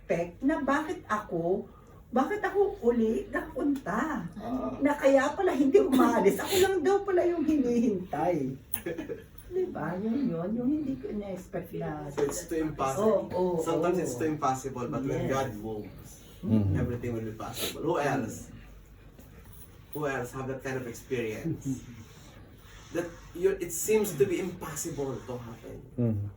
in-expect na bakit ako uli napunta. Na kaya pala hindi umalis. Ako lang daw pala yung hinihintay. Diba? Yung hindi ko in-expect na. So it's too impossible. Sometimes it's too oh. impossible, but when Yes. God moves, everything will be possible. Who else? Who else have that kind of experience? That it seems to be impossible to happen.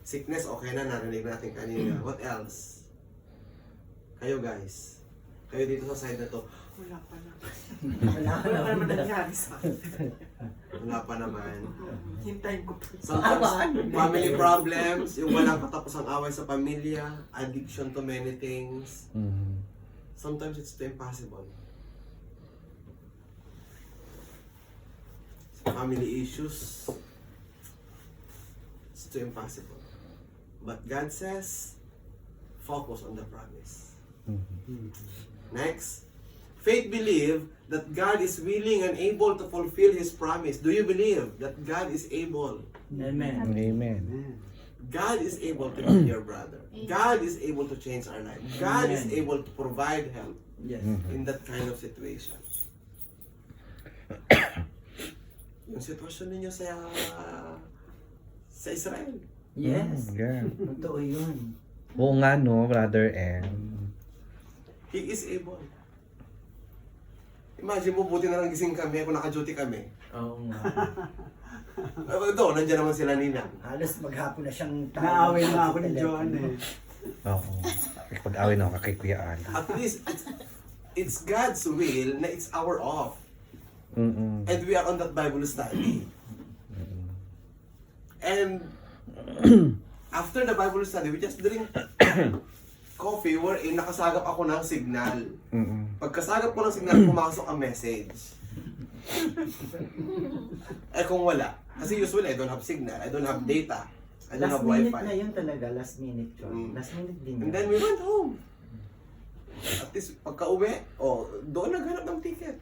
Sickness, okay na, narinig natin kanina. What else? Kayo guys. Kayo dito sa side na to. Wala pa naman. Wala Wala pa naman na. nangyari sa akin. Wala pa naman. Hintayin ko pa. Sometimes, family problems, yung walang katapusang away sa pamilya, addiction to many things. Sometimes it's too impossible. Family issues, it's too impossible. But God says, focus on the promise. Next, faith believe that God is willing and able to fulfill His promise. Do you believe that God is able? Amen. Amen. God is able to heal your brother. God is able to change our life. God is able to provide help Yes. in that kind of situation. Yung sitwasyon ninyo sa Israel. Yes. Yeah. Totoo yun. Oo nga no, Brother M. He is able. Imagine mo, buti na lang gising kami kung naka-duty kami. Oo nga. Doon, nandiyan naman sila Nina. Halos maghapon na siyang Naaway na ako ni Joan eh. Oo. Pag-away na ako kay Kuya Al. At least, it's God's will na it's our off. Mm-mm. And we are on that Bible study. And after the Bible study, we just drink coffee wherein nakasagap ako ng signal. Mm-mm. Pagkasagap ko ng signal, pumasok ang message. Eh kung wala, kasi usually I don't have signal, I don't have data, I don't Last have minute wifi. na yun talaga. Last minute yun. Mm. Last minute din And yun. then we went home. At least pagka uwi, doon naghanap ng ticket.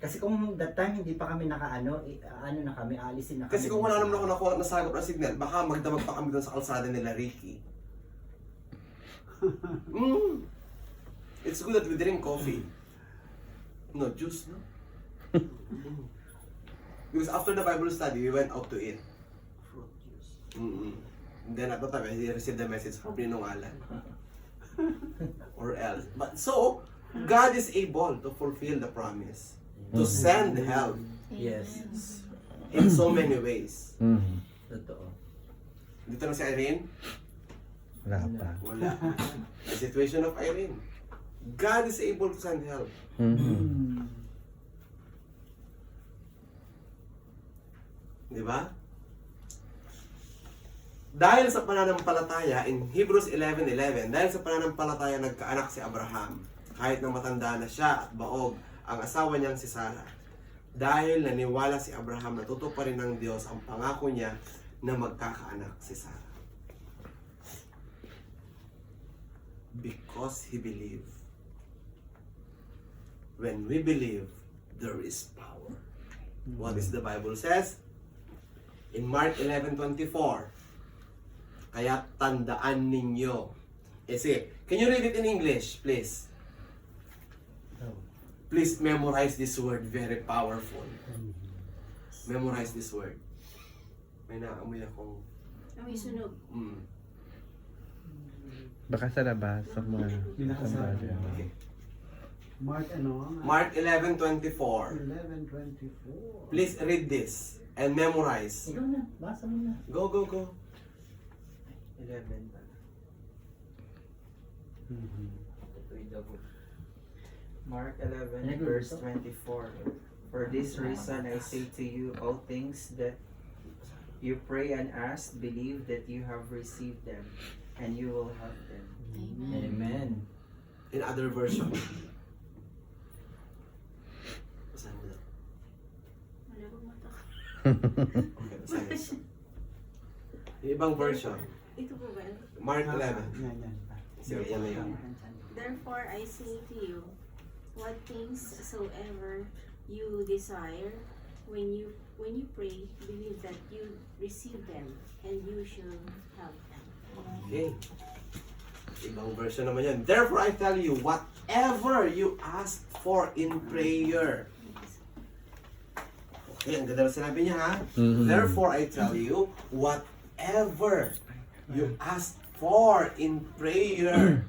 Kasi kung that time hindi pa kami nakaano, ano na kami, alisin na kami. Kasi kung wala naman ako nakuha na sagap ng signal, baka magdamag pa kami doon sa kalsada nila Ricky. It's good that we drink coffee. No, juice, no? Because after the Bible study, we went out to eat. Fruit juice. And then at the time, I received the message from Pinungalan. Or else. But so, God is able to fulfill the promise. To send help Yes. in so many ways. Mm. Totoo. Dito na si Irene? Wala pa. Wala. The situation of Irene. God is able to send help. Mm-hmm. Di ba? Dahil sa pananampalataya, in Hebrews 11:11, dahil sa pananampalataya nagkaanak si Abraham, kahit na matanda na siya at baog ang asawa niyang si Sarah. Dahil naniwala si Abraham na tutuparin ng Diyos ang pangako niya na magkakaanak si Sarah. Because he believed. When we believe, there is power. What is the Bible says? In Mark 11:24, kaya tandaan ninyo. Sige, can you read it in English, please? Please memorize this word, very powerful. Memorize this word. May naamoy akong... Amoy sunog. Baka sa labas, sa mga... Binakasabi. Okay. Mark ano? Mark 11:24. 11:24. Please read this and memorize. Ikaw na, basa mo na. Go, go, go. 11 pa. Read the book. Mark 11 verse 24. For this reason I say to you, all things that you pray and ask, believe that you have received them, and you will have them. Amen. In other version. Basahin mo na. Wala akong mata. Okay, basahin mo. Yung ibang version. Ito po ba? Mark 11. Yan. Sige, yan na yun. Therefore I say to you, what things soever you desire, when you pray, believe that you receive them, and you shall have them. Okay. Ibang version naman yan. Therefore, I tell you, whatever you ask for in prayer. Okay, ang ganda na sinabi niya ha. Mhm. Therefore, I tell you, whatever you ask for in prayer,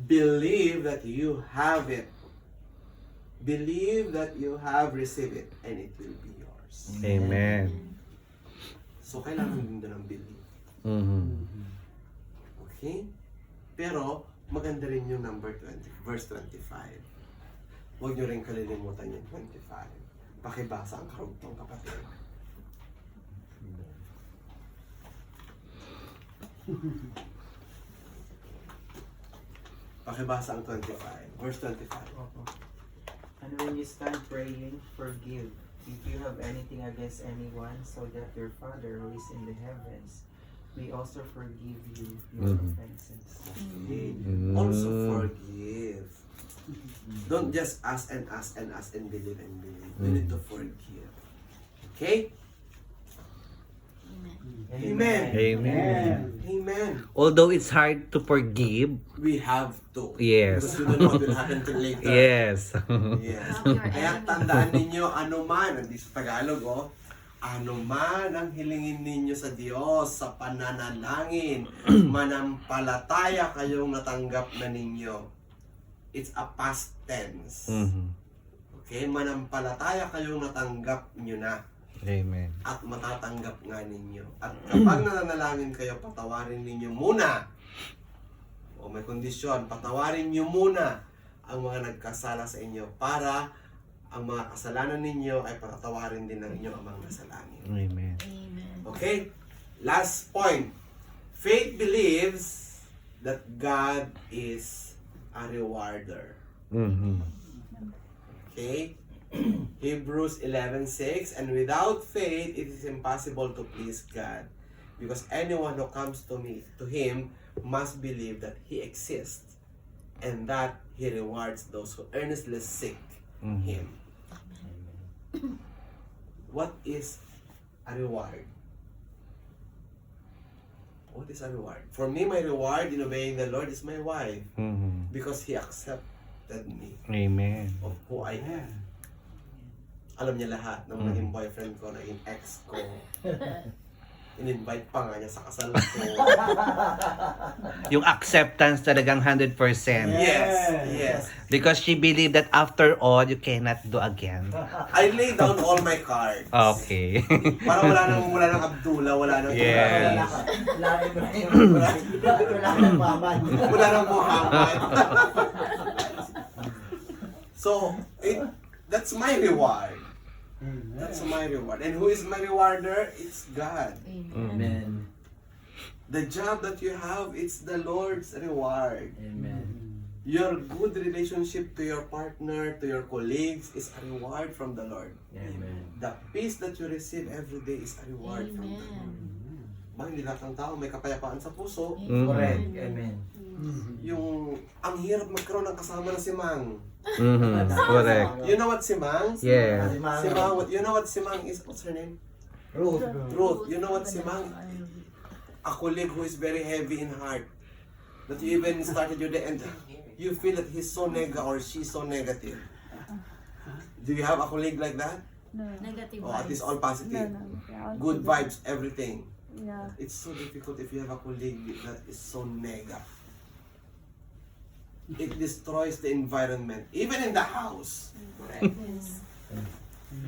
believe that you have it. Believe that you have received it, and it will be yours. Amen. So, kailangan din doon ang believe. Mhm. Okay? Pero, maganda rin yung number 20, verse 25. Huwag nyo rin kalilimutan yung 25. Pakibasa ang karugtong kapatid. Pakibasa ang 25. Verse 25. And when you stand praying, forgive if you have anything against anyone, so that your Father who is in the heavens may also forgive you your Mhm. offenses. Okay. Mm. Also forgive. Don't just ask and ask and ask and believe and believe. You need to forgive. Okay? Amen. Amen. Amen. Although it's hard to forgive, We have to. Yes. Because you don't know what will happen to later. yes. Yes. Love your Kaya enemy. tandaan ninyo, anuman, hindi sa Tagalog, anuman ang hilingin ninyo sa Diyos sa pananalangin, manampalataya kayong natanggap na ninyo. It's a past tense. Mhm. Okay? Manampalataya kayong natanggap nyo na Amen. at matatanggap nga ninyo. At kapag nananalangin kayo, patawarin ninyo muna. O may kondisyon, patawarin nyo muna ang mga nagkasala sa inyo para ang mga kasalanan ninyo ay patatawarin din ng inyong amang nasalangin. Amen. Amen. Okay? Last point. Faith believes that God is a rewarder. Mhm. Okay? Hebrews 11:6, and without faith it is impossible to please God, because anyone who comes to him must believe that he exists and that he rewards those who earnestly seek Mhm. him. What is a reward? What is a reward? For me, my reward in obeying the Lord is my wife, Mhm. because he accepted me Amen. of who I am. Alam niya lahat ng naging boyfriend ko, naging ex ko. In-invite pa nga niya sa kasal ko. Yung acceptance talagang 100%. Yes. Because she believed that after all, you cannot do again. I lay down all my cards. Okay. Para wala nang Abdullah, wala nang Yes. wala nang Muhammad. So, that's my reward. That's my reward. And who is my rewarder? It's God. Amen. The job that you have, it's the Lord's reward. Amen. Your good relationship to your partner, to your colleagues is a reward from the Lord. Amen. The peace that you receive every day is a reward from the Lord. Ba, hindi lahat ng tao may kapayapaan sa puso. Correct. Amen. Yung, ang hirap magkaroon ng kasama na si Mang. Mhm. Correct. You know what si Mang? Yes. Si Mang, you know what si Mang is? What's her name? Ruth. Ruth. You know what si Mang? A colleague who is very heavy in heart. That you even started your day and you feel that he's so or she's so negative. Do you have a colleague like that? Negative Or at least vibes. all positive? Good vibes, everything. Yeah. It's so difficult if you have a colleague that is so nega. It destroys the environment, even in the house. Yes.